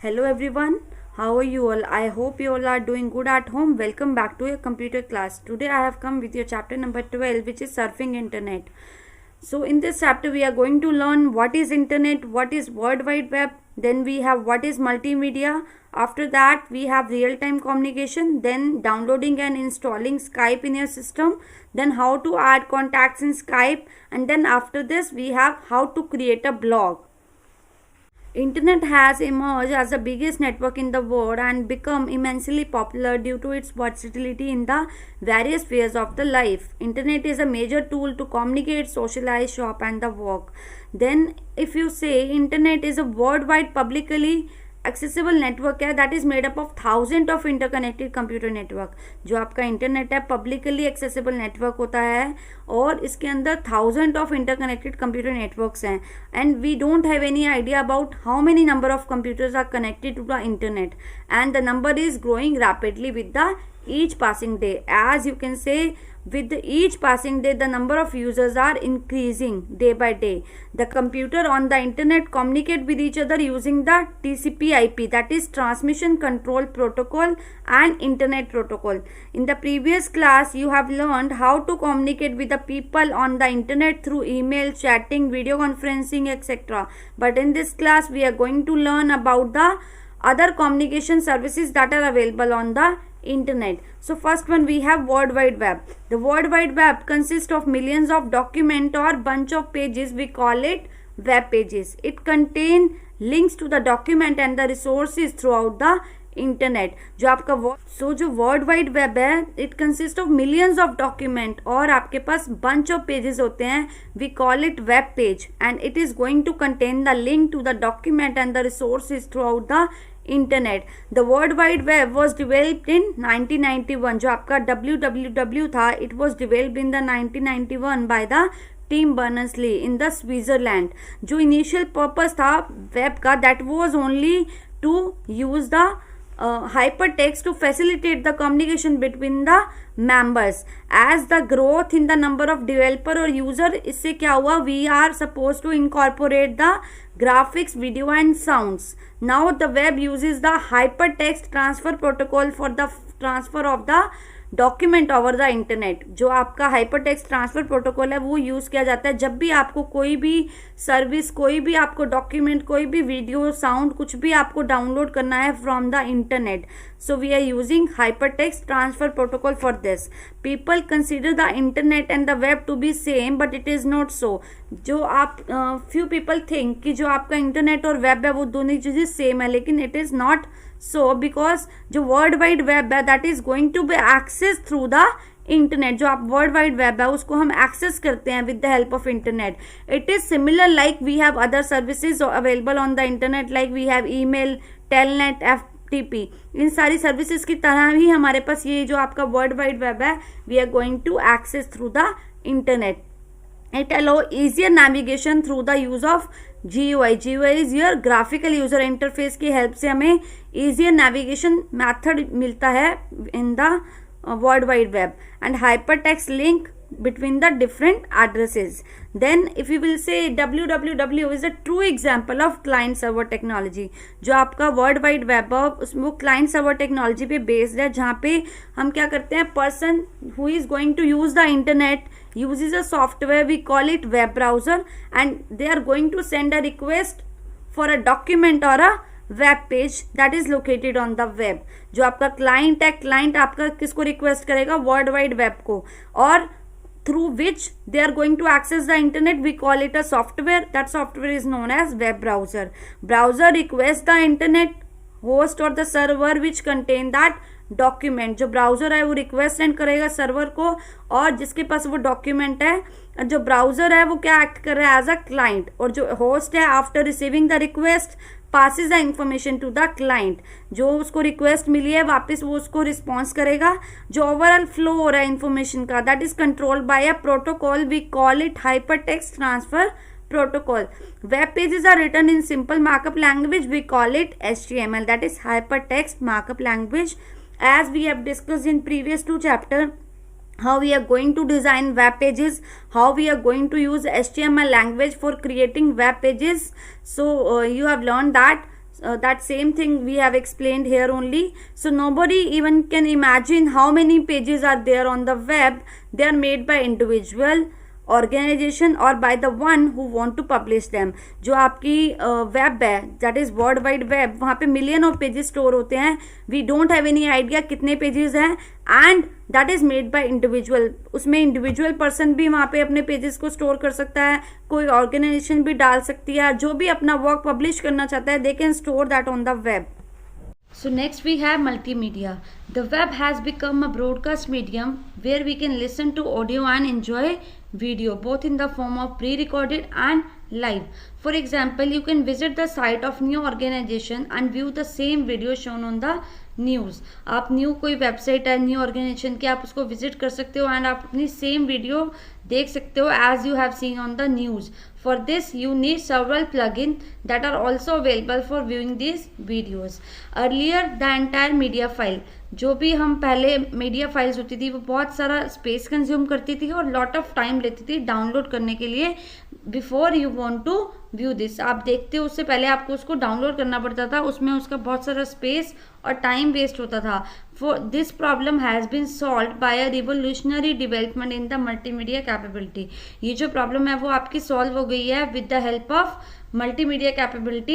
Hello everyone, how are you all? I hope you all are doing good at home. Welcome back to your computer class. Today I have come with your chapter number 12, which is surfing internet. So in this chapter we are going to learn what is internet, what is World Wide Web, then we have what is multimedia. After that we have real-time communication, then downloading and installing Skype in your system, then how to add contacts in Skype, and then after this we have how to create a blog. Internet has emerged as the biggest network in the world and become immensely popular due to its versatility in the various spheres of the life. Internet is a major tool to communicate, socialize, shop and the work. Then if you say internet is a worldwide publicly accessible network है that is made up of thousand of interconnected computer network. जो आपका internet है publicly accessible network होता है और इसके अंदर thousand of interconnected computer networks हैं and we don't have any idea about how many number of computers are connected to the internet and the number is growing rapidly with the each passing day. As you can say, with each passing day the number of users are increasing day by day. The computer on the internet communicate with each other using the TCP/IP, that is transmission control protocol and internet protocol. In the previous class you have learned how to communicate with the people on the internet through email, chatting, video conferencing, etc. But in this class we are going to learn about the other communication services that are available on the internet. So first one we have World Wide Web. The World Wide Web consists of millions of document or bunch of pages. We call it web pages. It contain links to the document and the resources throughout the internet. जो आपका जो world wide web है it consist of millions of document और आपके पास bunch of pages होते हैं. We call it web page and it is going to contain the link to the document and the resources throughout the internet. The world wide web was developed in 1991. जो आपका WWW था it was developed in the 1991 by the team Berners-Lee in the Switzerland. जो initial purpose था web का that was only to use the hypertext to facilitate the communication between the members. As the growth in the number of developer or user, इससे क्या हुआ, we are supposed to incorporate the graphics, video and sounds. Now the web uses the hypertext transfer protocol for the transfer of the document over the internet. जो आपका hyper text transfer protocol है वो use किया जाता है जब भी आपको कोई भी सर्विस, कोई भी आपको डॉक्यूमेंट, कोई भी वीडियो, साउंड, कुछ भी आपको डाउनलोड करना है from the internet. So we are using hypertext transfer protocol for this. People consider the internet and the web to be same but it is not so. जो आप few people think कि जो आपका internet और web है वो दोनों चीज़ें सेम है, लेकिन it is not so because जो वर्ल्ड वाइड वेब है that is going to be access through the internet. जो आप वर्ल्ड वाइड वेब है उसको हम एक्सेस करते हैं with the help of internet. It is similar like we have other services available on the internet like we have email, telnet, FTP. इन सारी services की तरह ही हमारे पास ये जो आपका वर्ल्ड वाइड वेब है we are going to access through the internet. It allow easier navigation through the use of GUI. GUI is your graphical user interface की हेल्प से हमें easier navigation method मिलता है in the World Wide Web and hypertext link between the different addresses. Then if you will say WWW is a true example of client server technology. जो आपका world wide web है उसमें वो client server technology पे based है जहाँ पे हम क्या करते हैं, person who is going to use the internet uses a software, we call it web browser, and they are going to send a request for a document or a web page that is located on the web. जो आपका client है, client आपका किसको request करेगा, world wide web को, और through which they are going to access the internet. We call it a software. That software is known as web browser. Browser requests the internet host or the server which contain that document. जो browser है वो request send करेगा server को और जिसके पास वो document है, जो ब्राउज़र है वो क्या एक्ट कर रहा है एज अ क्लाइंट, और जो होस्ट है after receiving the request passes the information to the client. जो उसको रिक्वेस्ट मिली है वापस वो उसको रिस्पॉन्स करेगा. जो ओवरऑल फ्लो हो रहा है इन्फॉर्मेशन का that is controlled by a protocol. We call it hypertext transfer protocol. Web pages are written in simple markup language. We call it HTML, that is hypertext markup language. As we have discussed in previous two chapter how we are going to design web pages, how we are going to use HTML language for creating web pages. So you have learned that. that same thing we have explained here only. So nobody even can imagine how many pages are there on the web. They are made by individual, organisation और by the one who want to publish them. जो आपकी web है, that is world wide web, वहाँ पे million of pages store होते हैं. We don't have any idea कितने pages हैं, and that is made by individual. उसमें इंडिविजुअल पर्सन भी वहाँ पे अपने पेजेस को स्टोर कर सकता है, कोई ऑर्गेनाइजेशन भी डाल सकती है. जो भी अपना वर्क पब्लिश करना चाहता है, they can store that on the web. So next we have multimedia. The web has become a broadcast medium where we can listen to audio and enjoy video, both in the form of pre-recorded and live. For example, you can visit the site of new organization and view the same video shown on the news. आप new कोई website है new organisation की, आप उसको visit कर सकते हो and आप अपनी सेम वीडियो देख सकते हो as you have seen on the news. For this you need several plugin that are also available for viewing these videos. Earlier the entire media file, जो भी हम पहले मीडिया फाइल्स होती थी वो बहुत सारा स्पेस कंज्यूम करती थी और लॉट ऑफ टाइम लेती थी डाउनलोड करने के लिए. Before you want to view this, आप देखते हो उससे पहले आपको उसको डाउनलोड करना पड़ता था, उसमें उसका बहुत सारा स्पेस और टाइम वेस्ट होता था. For this problem has been solve by a revolutionary development in the multimedia capability. ये जो प्रॉब्लम है वो आपकी सॉल्व हो गई है with the help of multimedia capability.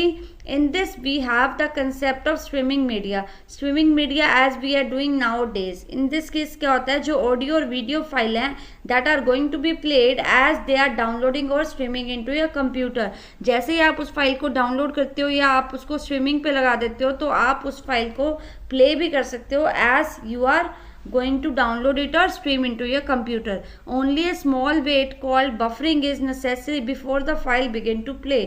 In this we have the concept of streaming media as we are doing nowadays. In this case क्या होता है, जो ऑडियो और वीडियो फाइल हैं that are going to be played as they are downloading or streaming into your computer. जैसे ही आप उस file को डाउनलोड करते हो या आप उसको स्ट्रीमिंग पे लगा देते हो तो आप उस फाइल को प्ले भी कर सकते हो as you are going to download it or stream into your computer. Only a small weight called buffering is necessary before the file begin to play.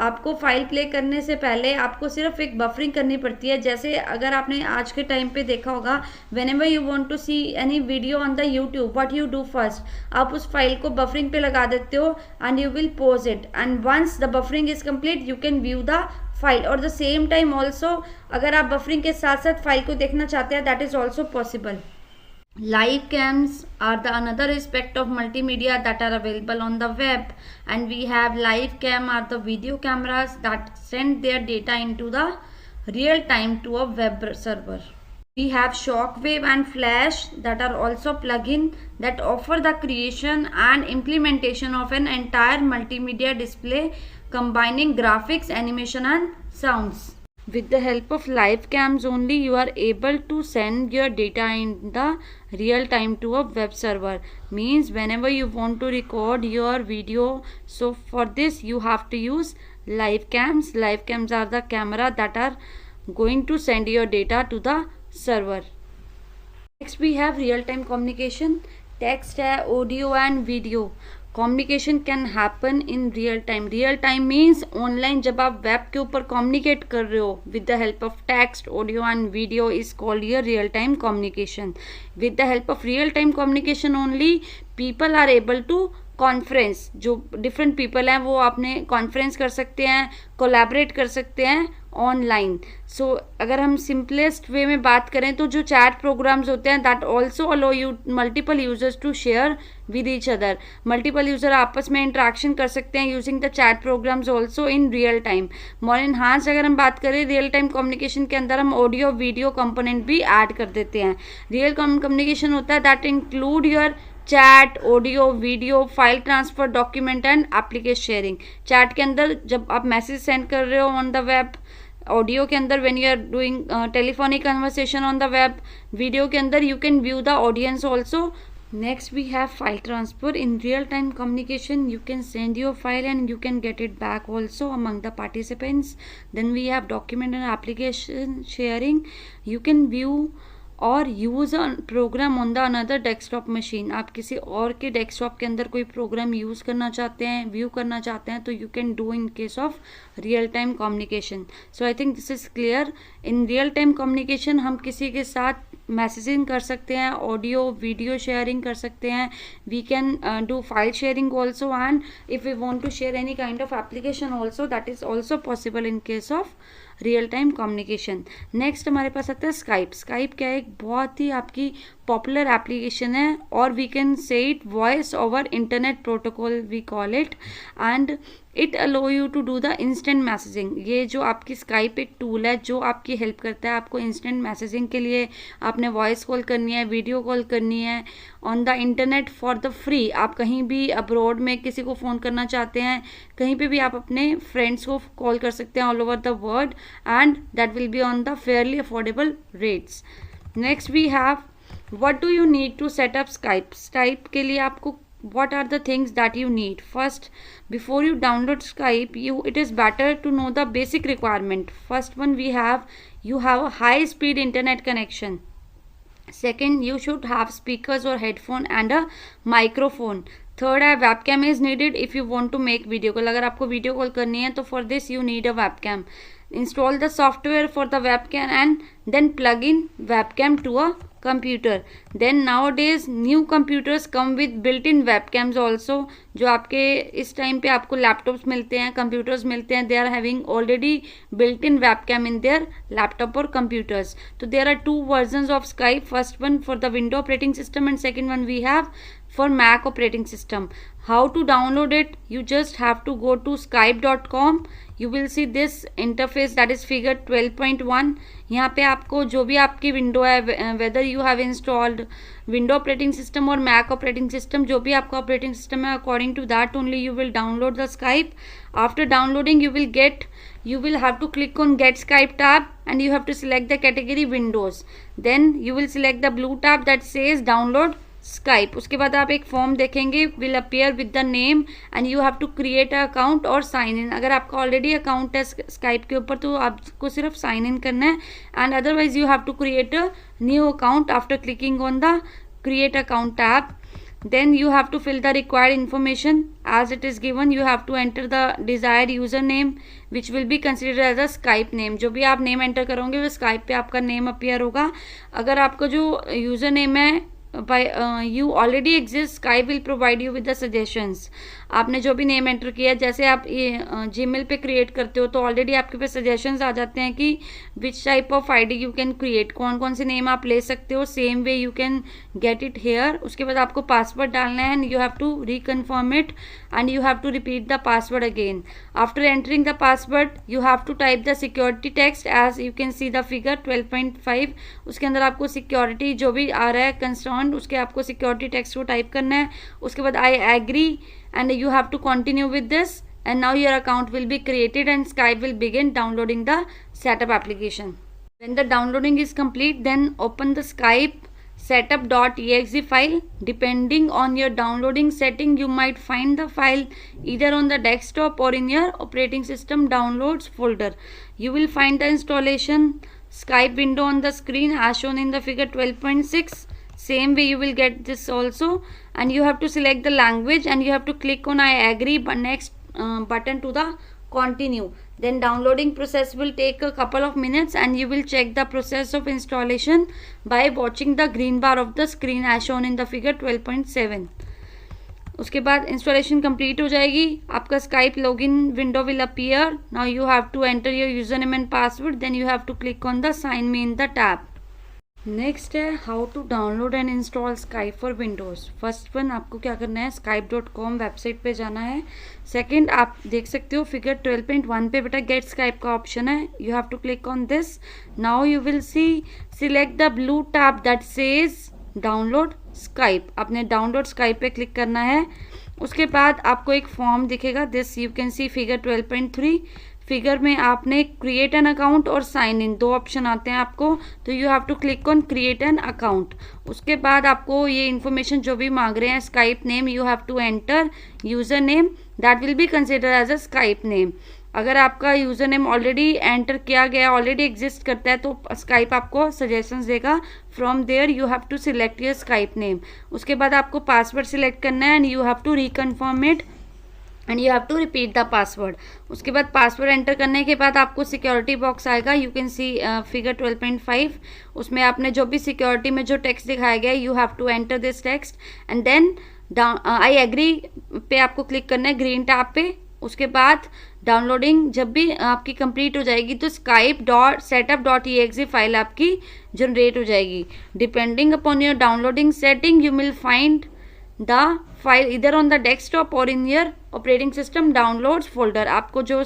आपको फाइल प्ले करने से पहले आपको सिर्फ एक बफरिंग करनी पड़ती है. जैसे अगर आपने आज के टाइम पे देखा होगा, whenever you want to see any video on the YouTube, what you do first, आप उस फाइल को बफरिंग पे लगा देते हो and you will pause it, and once the buffering is complete you can view the file. और the same time also अगर आप बफरिंग के साथ साथ फाइल को देखना चाहते हैं, that is also possible. Live cams are the another aspect of multimedia that are available on the web, and we have live cam are the video cameras that send their data into the real time to a web server. We have shockwave and flash that are also plugin that offer the creation and implementation of an entire multimedia display combining graphics, animation and sounds. With the help of live cams only you are able to send your data in the real time to a web server. Means whenever you want to record your video, so for this you have to use live cams. Live cams are the camera that are going to send your data to the server. Next we have real time communication. Text है, audio and video. Communication can happen in real time. Real time means online जब आप web के ऊपर communicate कर रहे हो with the help of text, audio and video is called your real time communication. With the help of real time communication only people are able to conference. जो different people हैं वो अपने conference कर सकते हैं, कोलैबोरेट कर सकते हैं ऑनलाइन. सो अगर हम सिंपलेस्ट वे में बात करें तो जो चैट प्रोग्राम्स होते हैं that also allow you multiple users to share with each other. Multiple user आपस में इंटरेक्शन कर सकते हैं using the chat programs also in real time. More enhance अगर हम बात करें रियल टाइम कम्युनिकेशन के अंदर हम ऑडियो वीडियो कंपोनेंट भी ऐड कर देते हैं. रियल कम्युनिकेशन होता है that include your chat, audio, video, file transfer, document and application sharing. Chat के अंदर जब आप मैसेज सेंड कर रहे हो ऑन द वेब, ऑडियो के अंदर when you are doing telephonic conversation on the web, video के अंदर you can view the audience also. Next we have file transfer. In real time communication you can send your file and you can get it back also among the participants. Then we have document and application sharing. You can view और use program on the another desktop machine. आप किसी और के desktop के अंदर कोई programme use करना चाहते हैं, व्यू करना चाहते हैं, तो you can do in case of real time communication. So I think this is clear. In real time communication हम किसी के साथ मैसेजिंग कर सकते हैं, ऑडियो वीडियो शेयरिंग कर सकते हैं. We can do file sharing also, and if we want to share any kind of application also, that is also possible in case of real time communication. Next हमारे पास आता है Skype. Skype क्या है, एक बहुत ही आपकी पॉपुलर एप्लीकेशन है, और we can say it voice over internet protocol we call it, and it allow you to do the instant messaging. ये जो आपकी स्काइप एक टूल है जो आपकी हेल्प करता है आपको इंस्टेंट मैसेजिंग के लिए। आपने वॉइस कॉल करनी है, वीडियो कॉल करनी है on the internet for the free. आप कहीं भी अब्रॉड में किसी को फ़ोन करना चाहते हैं, कहीं पे भी आप अपने फ्रेंड्स को कॉल कर सकते हैं all over the world, and that will be on the fairly affordable rates. Next we have what do you need to set up Skype के लिए आपको what are the things that you need? First, before you download Skype, it is better to know the basic requirement. First one, you have a high speed internet connection. Second, you should have speakers or headphone and a microphone. Third, a webcam is needed if you want to make video call. अगर आपको video call करनी है तो for this you need a webcam. Install the software for the webcam and then plug in webcam to a computer. Then nowadays new computers come with built-in webcams also. जो आपके इस time पे आपको laptops मिलते हैं, computers मिलते हैं, they are having already built-in webcam in their laptop or computers. So there are two versions of Skype. First one for the Windows operating system and second one we have for Mac operating system. How to download it? You just have to go to skype.com. You will see this interface that is figure 12.1. यहाँ पे आपको जो भी आपकी window है, whether you have installed Windows operating system or Mac operating system, जो भी आपका operating system है, according to that only you will download the Skype. After downloading you will have to click on Get Skype tab and you have to select the category Windows. Then you will select the blue tab that says Download Skype. उसके बाद आप एक form देखेंगे, will appear with the name and you have to create a account और sign in. अगर आपका already account है Skype के ऊपर तो आपको सिर्फ साइन इन करना है, and otherwise you have to create a new account after clicking on the create account tab. Then you have to fill the required information as it is given. You have to enter the desired username which will be considered as a Skype name. जो भी आप name enter करोगे वो Skype पे आपका name appear होगा. अगर आपका जो यूज़र नेम है you already exist, Skype will provide you with the suggestions. आपने जो भी नेम एंटर किया, जैसे आप जीमेल पे क्रिएट करते हो तो ऑलरेडी आपके पास सजेशंस आ जाते हैं कि which type of ID you can create, कौन कौन से नेम आप ले सकते हो. Same way you can get it here. उसके बाद आपको पासवर्ड डालना है and you have to reconfirm it and you have to repeat the password again. After entering the password you have to type the security text as you can see the figure 12.5. उसके अंदर आपको security जो भी आ रहा है concern, उसके आपको security text को टाइप करना है. उसके बाद I agree and you have to continue with this, and now your account will be created and Skype will begin downloading the setup application. When the downloading is complete, then open the Skype setup.exe file. Depending on your downloading setting, you might find the file either on the desktop or in your operating system downloads folder. You will find the installation Skype window on the screen as shown in the figure 12.6. Same way you will get this also, and you have to select the language and you have to click on I agree next button to the continue. Then downloading process will take a couple of minutes and you will check the process of installation by watching the green bar of the screen as shown in the figure 12.7. उसके बाद installation complete हो जाएगी, आपका Skype login window will appear. Now you have to enter your user name and password, then you have to click on the sign me in the tab. Next है how to download and install Skype for Windows. First one आपको क्या करना है, skype.com website पे जाना है. Second आप देख सकते हो फिगर 12.1 पे बेटा गेट स्काइप का ऑप्शन है, you have to click on this. Now you will see select the blue tab that says download Skype. आपने डाउनलोड स्काइप पे क्लिक करना है. उसके बाद आपको एक फॉर्म दिखेगा, this you can see figure 12.3. Figure में आपने क्रिएट एन अकाउंट और साइन इन दो ऑप्शन आते हैं आपको, तो you have to click on create an account. उसके बाद आपको ये इन्फॉर्मेशन जो भी मांग रहे हैं, Skype name you have to enter, user name that will be consider as a Skype name. अगर आपका यूजर नेम ऑलरेडी एंटर किया गया, ऑलरेडी एग्जिस्ट करता है, तो स्काइप आपको सजेशंस देगा. From there you have to select your Skype name. उसके बाद आपको पासवर्ड सिलेक्ट करना है and you have to reconfirm it and you have to repeat the password. उसके बाद पासवर्ड एंटर करने के बाद आपको सिक्योरिटी बॉक्स आएगा, यू कैन सी फिगर 12.5. उसमें आपने जो भी सिक्योरिटी में जो टेक्स्ट दिखाया गया, you have to enter this text and then I agree पे आपको क्लिक करना है ग्रीन टैब पे. उसके बाद डाउनलोडिंग जब भी आपकी कंप्लीट हो जाएगी तो skype.setup.exe फाइल आपकी जनरेट हो जाएगी. Depending upon your downloading setting you will find the file इधर ऑन द डेस्कटॉप और in your operating system downloads folder. आपको जो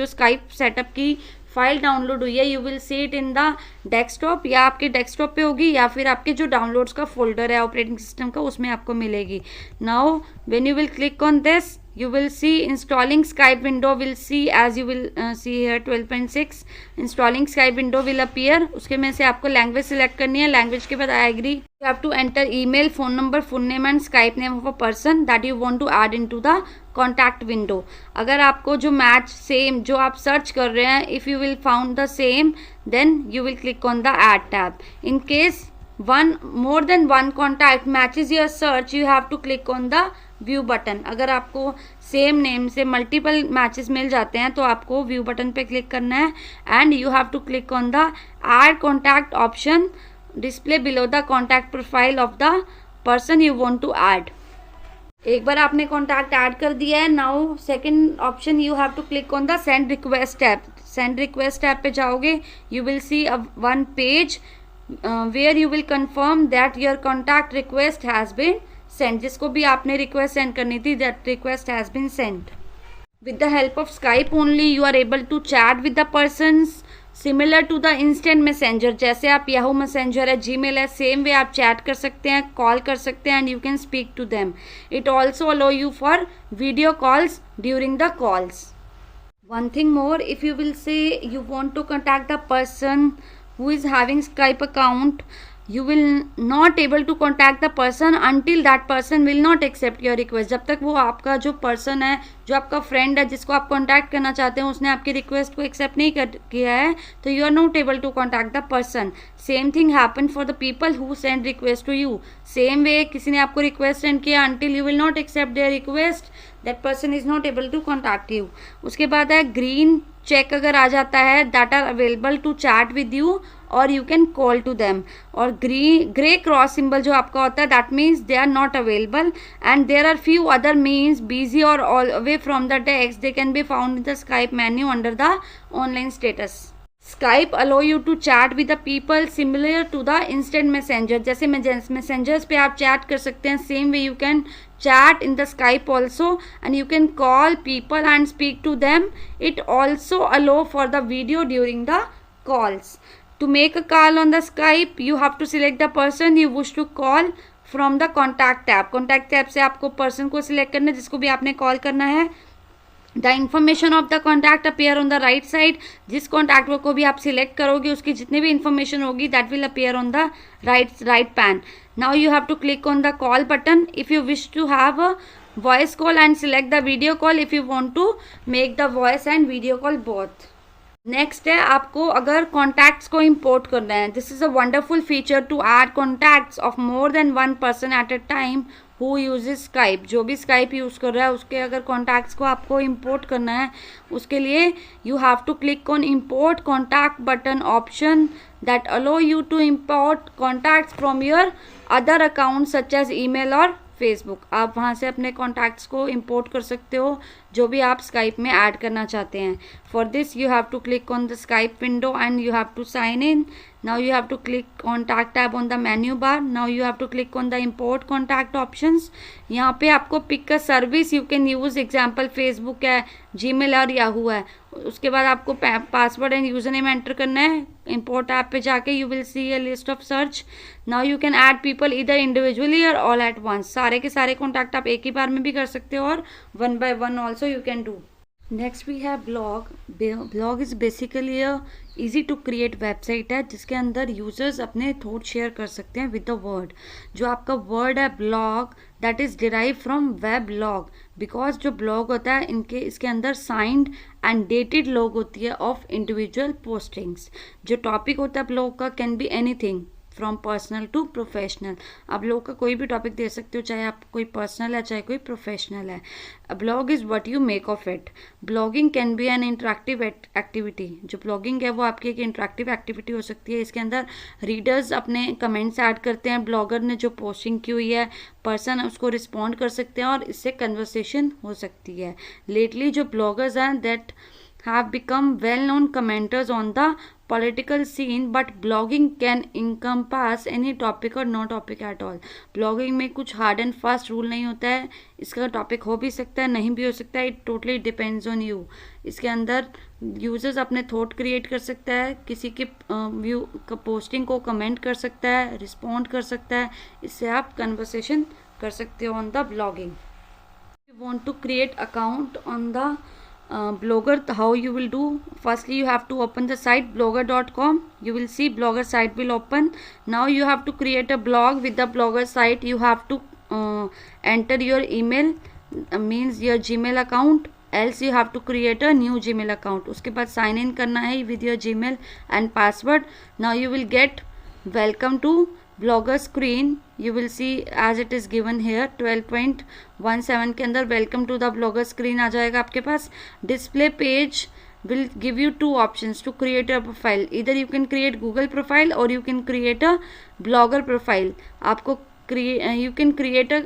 स्काइप सेटअप की फाइल डाउनलोड हुई है you will see it in the desktop, या आपके डेस्कटॉप पे होगी या फिर आपके जो डाउनलोड्स का फोल्डर है ऑपरेटिंग सिस्टम का उसमें आपको मिलेगी. Now when you will click on this you will see installing Skype window will see as you will see here 12.6 installing Skype window will appear. उसके में से आपको लैंग्वेज सिलेक्ट करनी है. लैंग्वेज के बाद I agree. You have to enter email, phone number, full name and Skype name of a person that you want to add into the contact window. अगर आपको जो मैच सेम जो आप search कर रहे हैं if you will found the same then you will click on the add tab. In case more than one contact matches your search you have to click on the view button. अगर आपको same name से multiple matches मिल जाते हैं तो आपको view button पे click करना है and you have to click on the add contact option display below the contact profile of the person you want to add. एक बार आपने कॉन्टैक्ट ऐड कर दिया है. Now second option you have to click on the send request app. Send request app पे जाओगे you will see one page where you will confirm that your contact request has been send. जिसको भी आपने request send करनी थी that request has been send. With the help of Skype only you are able to chat with the persons similar to the instant messenger. जैसे आप Yahoo messenger है, Gmail है, same way आप chat कर सकते हैं, कॉल कर सकते हैं and you can speak to them. It also allow you for video calls during the calls. One thing more, if you will say you want to contact the person who is having Skype account, you will not able to contact the person until that person will not accept your request. जब तक वो आपका जो person है, जो आपका friend है जिसको आप कॉन्टैक्ट करना चाहते हैं उसने आपकी रिक्वेस्ट को एक्सेप्ट नहीं किया है तो you are not able to contact the person. Same thing happen for the people who send request to you. Same way किसी ने आपको रिक्वेस्ट सेंड किया until you will not accept their request that person is not able to contact you. उसके बाद है green check अगर आ जाता है that are available to chat with you और you can call to them. और ग्रे क्रॉस सिंबल जो आपका होता है that means they are not available and there are few other means busy और all away from the text. They can be found in the Skype menu under the online status. Skype allow you to chat with the people similar to the instant messenger. जैसे messengers पे आप chat कर सकते हैं same way you can chat in the Skype also and you can call people and speak to them. It also allow for the video during the calls. To make a call on the Skype you have to select the person you wish to call from the contact tab. contact tab से आपको person को select करना है जिसको भी आपने call करना है. The information of the contact appear on the right side. जिस कॉन्टैक्ट को भी आप सिलेक्ट करोगे उसकी जितनी भी इन्फॉर्मेशन होगी that will appear on the right pane. Now you have to click on the call button if you wish to have a voice call and select the video call if you want to make the voice and video call both. Next है आपको अगर contacts को import करना है. This is a wonderful feature to add contacts of more than one person at a time who usage Skype. जो भी Skype use कर रहा है उसके अगर कॉन्टैक्ट्स को आपको इम्पोर्ट करना है उसके लिए you have to click on import contact button option that allow you to import contacts from your other account such as email और फेसबुक. आप वहाँ से अपने कॉन्टैक्ट्स को इंपोर्ट कर सकते हो जो भी आप स्काइप में ऐड करना चाहते हैं. For this you have to click on the Skype window and you have to sign in. Now you have to click contact tab on the menu bar. Now you have to click on the import contact options. यहाँ पे आपको pick a service you can use. Example Facebook है, Gmail और Yahoo है. उसके बाद आपको password and user name enter करना है. इम्पोर्ट ऐप पे जाके you will C a list of search. Now you can add people इधर इंडिविजुअली और ऑल एट वंस. सारे के सारे कॉन्टैक्ट आप एक ही बार में भी कर सकते हो और one by one also you can do. Next we have blog. Blog is basically a easy to create website है जिसके अंदर यूजर्स अपने थॉट शेयर कर सकते हैं विद द वर्ड. जो आपका वर्ड है blog that is derive from web log because जो ब्लॉग होता है इसके अंदर साइंड एंड डेटेड लॉग होती है ऑफ इंडिविजुअल पोस्टिंग्स. जो टॉपिक होता है ब्लॉग का can be anything from personal to professional. आप लोगों का कोई भी टॉपिक दे सकते हो, चाहे आप कोई पर्सनल है चाहे कोई प्रोफेशनल है। Blog is what you make of it. Blogging can be N interactive activity. जो ब्लॉगिंग है वो आपकी एक इंटरेक्टिव एक्टिविटी हो सकती है। इसके अंदर रीडर्स अपने कमेंट्स ऐड करते हैं, ब्लॉगर ने जो पोस्टिंग की हुई है पर्सन उसको रिस्पॉन्ड कर सकते हैं और इससे कन्वर्सेशन हो सकती है। लेटली जो ब्लॉगर्स हैं that have become well-known commenters on the political scene, but blogging can encompass any topic or no topic at all. blogging में कुछ hard and fast rule नहीं होता है, इसका टॉपिक हो भी सकता है नहीं भी हो सकता है, it totally depends on you. इसके अंदर यूजर्स अपने थॉट क्रिएट कर सकता है, किसी के व्यू पोस्टिंग को कमेंट कर सकता है, रिस्पॉन्ड कर सकता है, इससे आप कन्वर्सेशन कर सकते हो on the blogging. You want to create account on the blogger, how you will do? Firstly you have to open the site blogger.com. you will see blogger site will open. Now you have to create a blog with the blogger site. You have to enter your email, means your Gmail account, else you have to create a new Gmail account. उसके बाद sign in करना है with your Gmail and password. Now you will get welcome to Blogger screen. You will see as it is given here 12.17 के अंदर welcome to the Blogger screen आ जाएगा आपके पास. Display page will give you two options to create a profile. Either you can create Google profile or you can create a blogger profile. आपको you can create a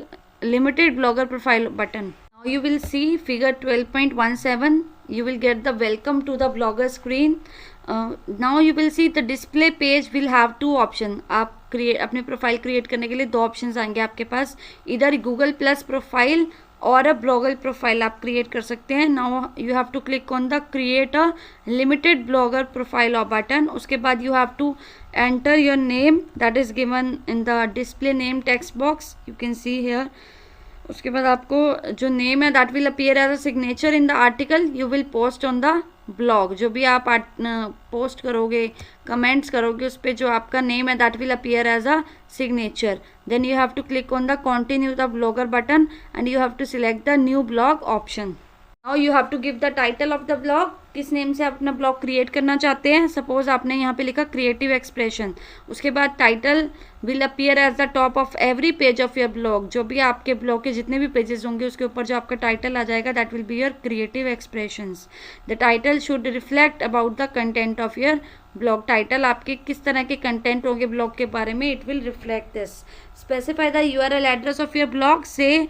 limited blogger profile button. Now you will see figure 12.17. You will get the welcome to the blogger screen. Now you will see the display page will have two option. आप अपने profile create करने के लिए दो options आएंगे आपके पास. इधर Google plus profile और अ ब्लॉगर प्रोफाइल आप क्रिएट कर सकते हैं. Now you have to click on the create a limited blogger profile और बटन. उसके बाद you have to enter your name that is given in the display name text box. You can see here. उसके बाद आपको जो name है that will appear as a signature in the article you will post on the blog. जो भी आप post करोगे comments करोगे उस पर जो आपका नेम है that will appear as a signature. Then you have to click on the continue the blogger button and you have to select the new blog option. Now you have to give the title of the blog. किस name से आप अपना blog create करना चाहते हैं. Suppose आपने यहाँ पे लिखा क्रिएटिव एक्सप्रेशन. उसके बाद title will appear as the top of every page of your blog. जो भी आपके ब्लॉग के जितने भी पेजेस होंगे उसके ऊपर जो आपका टाइटल आ जाएगा that will be your creative expressions. The title should reflect about the content of your blog. Title आपके किस तरह के कंटेंट होंगे ब्लॉग के बारे में it will reflect this. Specify the URL address of your blog. से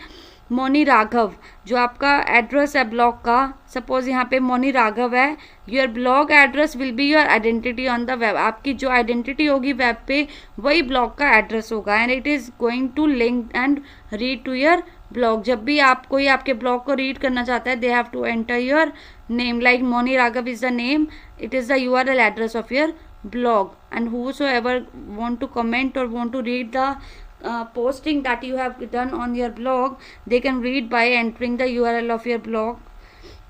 मोनी राघव जो आपका एड्रेस है ब्लॉग का. सपोज यहाँ पे मोनी राघव है. Your blog address will be your identity on the web. आपकी जो आइडेंटिटी होगी वेब पे वही ब्लॉग का एड्रेस होगा and it is going to link and read to your blog. जब भी आप कोई आपके ब्लॉग को रीड करना चाहता है they have to enter your name like Moni Raghav is the name. It is the URL address of your blog and whosoever want to comment or want to read the posting that you have done on your blog they can read by entering the URL of your blog.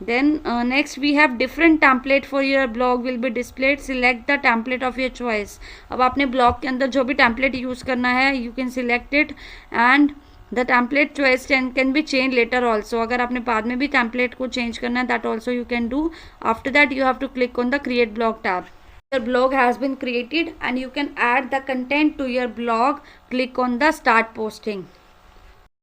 Then next we have different template for your blog will be displayed. Select the template of your choice. अब आपने blog के अंदर जो भी template use करना है you can select it and the template choice can be changed later also. अगर आपने बाद में भी template को change करना है that also you can do. After that you have to click on the create blog tab. Your blog has been created and you can add the content to your blog. Click on the start posting.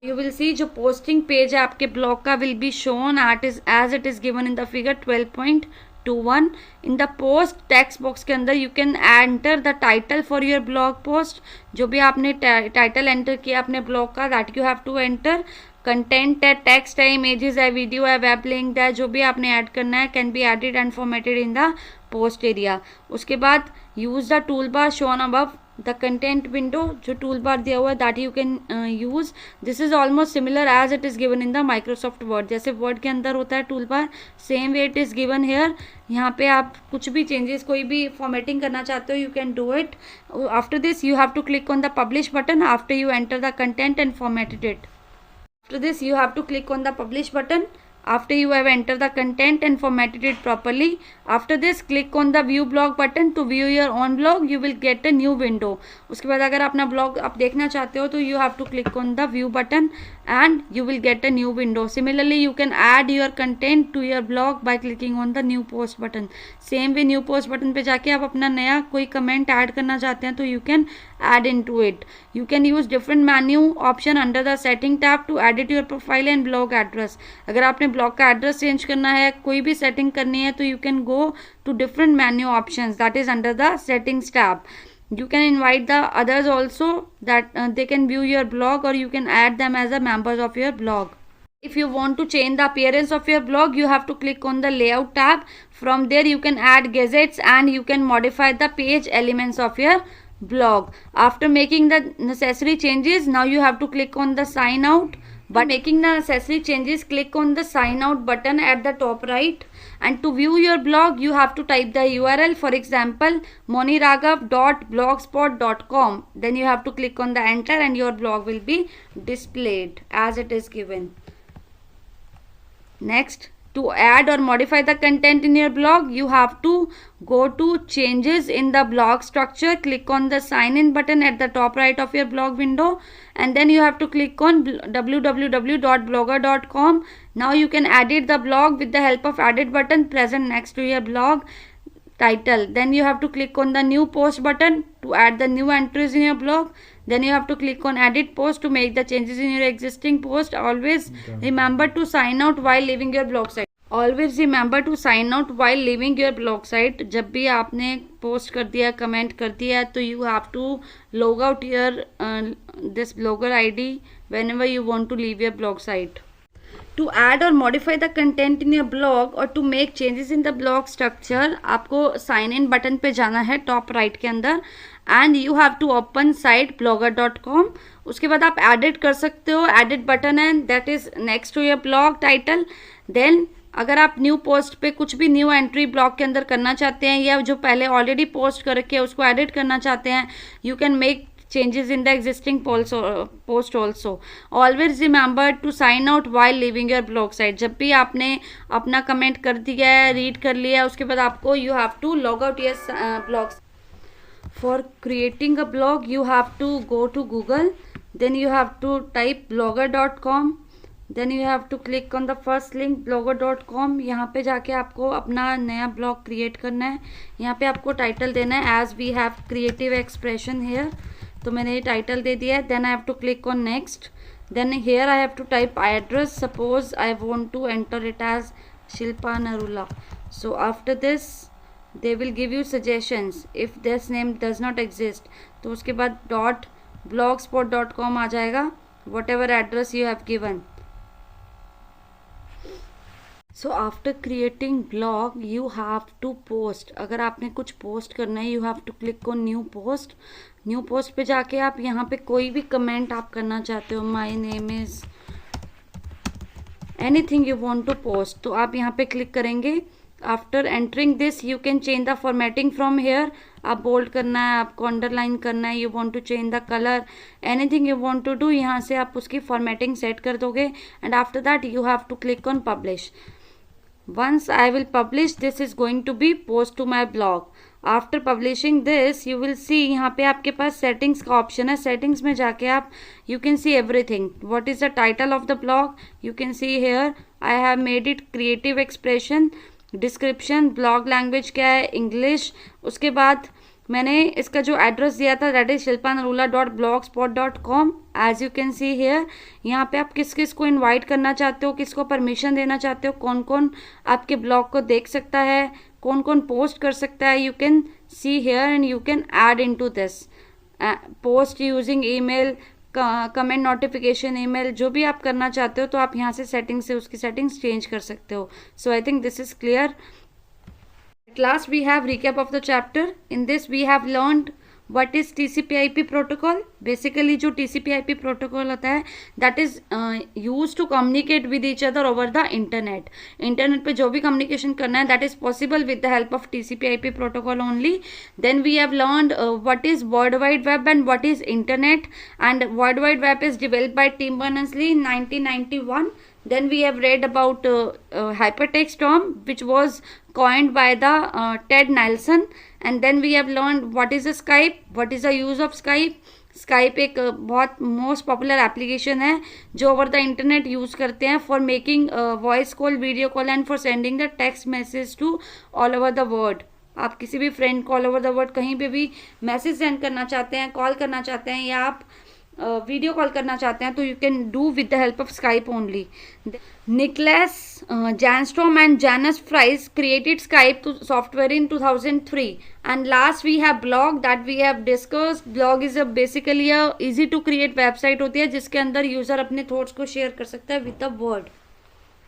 You will see जो posting page है आपके blog का will be shown as it is given in the figure 12.21. In the post text box के अंदर you can enter the title for your blog post. जो भी आपने title enter किया अपने blog का that you have to enter. Content है, text है, इमेजेस है, वीडियो है, वेब लिंक है, जो भी आपने ऐड करना है can be added and formatted in the post area. उसके बाद use the tool bar shown above the content window. जो टूल बार दिया हुआ है that you can use. This is almost similar as it is given in the Microsoft Word. जैसे Word के अंदर होता है tool bar same way it is given here. यहाँ पे आप कुछ भी चेंजेस कोई भी फॉर्मेटिंग करना चाहते हो you can do it. After this you have to click on the publish button after you enter the content and formatted it. After this you have to click on the publish button. after you have entered the content and formatted it properly. After this, click on the view blog button to view your own blog. You will get a new window. उसके बाद अगर अपना blog आप देखना चाहते हो तो you have to click on the view button and you will get a new window. Similarly, you can add your content to your blog by clicking on the new post button. Same way new post button पे जाके आप अपना नया कोई comment add करना चाहते हैं तो you can add into it. You can use different menu option under the setting tab to edit your profile and blog address. अगर आपने blog का address change करना है, कोई भी setting करनी है तो you can go to different menu options that is under the settings tab. You can invite the others also that they can view your blog, or you can add them as a members of your blog. If you want to change the appearance of your blog, you have to click on the layout tab. From there you can add gadgets and you can modify the page elements of your blog. After making the necessary changes, now you have to click on the sign out. But making the necessary changes, click on the sign out button at the top right, and to view your blog you have to type the URL, for example moniraghav.blogspot.com. then you have to click on the enter and your blog will be displayed as it is given. Next, to add or modify the content in your blog, you have to go to changes in the blog structure, click on the sign in button at the top right of your blog window, and then you have to click on www.blogger.com. now you can edit the blog with the help of edit button present next to your blog title. Then you have to click on the new post button to add the new entries in your blog. Then you have to click on edit post to make the changes in your existing post. Always remember to sign out while leaving your blog site. Always remember to sign out while leaving your blog site. जब भी आपने post कर दिया, comment कर दिया, तो you have to log out your this blogger ID whenever you want to leave your blog site. To add or modify the content in your blog or to make changes in the blog structure, आपको sign in button पे जाना है top right के अंदर, and you have to open site blogger.com. उसके बाद आप edit कर सकते हो, edit button है that is next to your blog title. Then अगर आप न्यू पोस्ट पे कुछ भी न्यू एंट्री ब्लॉग के अंदर करना चाहते हैं या जो पहले ऑलरेडी पोस्ट कर रखे हैं उसको एडिट करना चाहते हैं, you can make changes in the existing post also. Always remember to sign out while leaving your blog site. जब भी आपने अपना कमेंट कर दिया है, रीड कर लिया है, उसके बाद आपको you have to log out your blog. For creating a blog you have to go to Google, then you have to type blogger.com, then you have to click on the first link blogger.com. यहाँ पे जाके आपको अपना नया blog create करना है. यहाँ पे आपको टाइटल देना है as we have creative expression here. तो मैंने ये टाइटल दे दिया है. Then I have to click on next. Then here I have to type address. Suppose I want to enter it as Shilpa Narula. So after this they will give you suggestions if this name does not exist. तो उसके बाद .blogspot.com आ जाएगा, whatever address you have given. So after creating blog you have to post. अगर आपने कुछ post करना है, you have to click on new post. New post पे जाके आप यहाँ पे कोई भी कमेंट आप करना चाहते हो, my name is anything you want to post, तो आप यहाँ पे क्लिक करेंगे. After entering this you can change the formatting from here. आप बोल्ड करना है, आपको अंडरलाइन करना है, you want to change the colour, anything you want to do, यहाँ से आप उसकी फॉर्मेटिंग सेट कर दोगे. And after that you have to click on publish. Once I will publish, this is going to be post to my blog. After publishing this, you will see यहाँ पे आपके पास settings का option है. settings में जाके आप you can see everything. What is the title of the blog? You can see here I have made it creative expression. Description, blog language क्या है, English. उसके बाद मैंने इसका जो एड्रेस दिया था that is shilpanarula.blogspot.com. As you can see here यहाँ पे आप किस किस को इनवाइट करना चाहते हो, किसको परमिशन देना चाहते हो, कौन कौन आपके ब्लॉग को देख सकता है, कौन कौन पोस्ट कर सकता है, you can see here and you can add into this post using email, comment notification email, जो भी आप करना चाहते हो तो आप यहाँ से सेटिंग से उसकी सेटिंग्स चेंज कर सकते हो. So I think this is clear. At last we have recap of the chapter. In this we have learned what is TCP/IP protocol. Basically जो TCP/IP protocol होता है that is used to communicate with each other over the internet. Internet पे जो भी communication करना है that is possible with the help of TCP/IP protocol only. Then we have learned what is World Wide Web and what is internet. And World Wide Web is developed by Tim Berners-Lee in 1991. Then we have read about hypertext term, which was coined by the Ted Nelson. And then we have learned what is a Skype, what is the use of Skype. Skype एक बहुत most popular application है जो over the internet use करते हैं for making voice call, video call and for sending the text message to all over the world. आप किसी भी friend को ऑल ओवर द वर्ल्ड कहीं पे भी मैसेज सेंड करना चाहते हैं, कॉल करना चाहते हैं या आप वीडियो कॉल करना चाहते हैं तो you can do with the help of Skype only. Niklas Zennstrom and Janus Friis created Skype software in 2003. And last we have blog that we have discussed. Blog is a basically a easy to create website होती है जिसके अंदर user अपने thoughts को share कर सकता है with the word.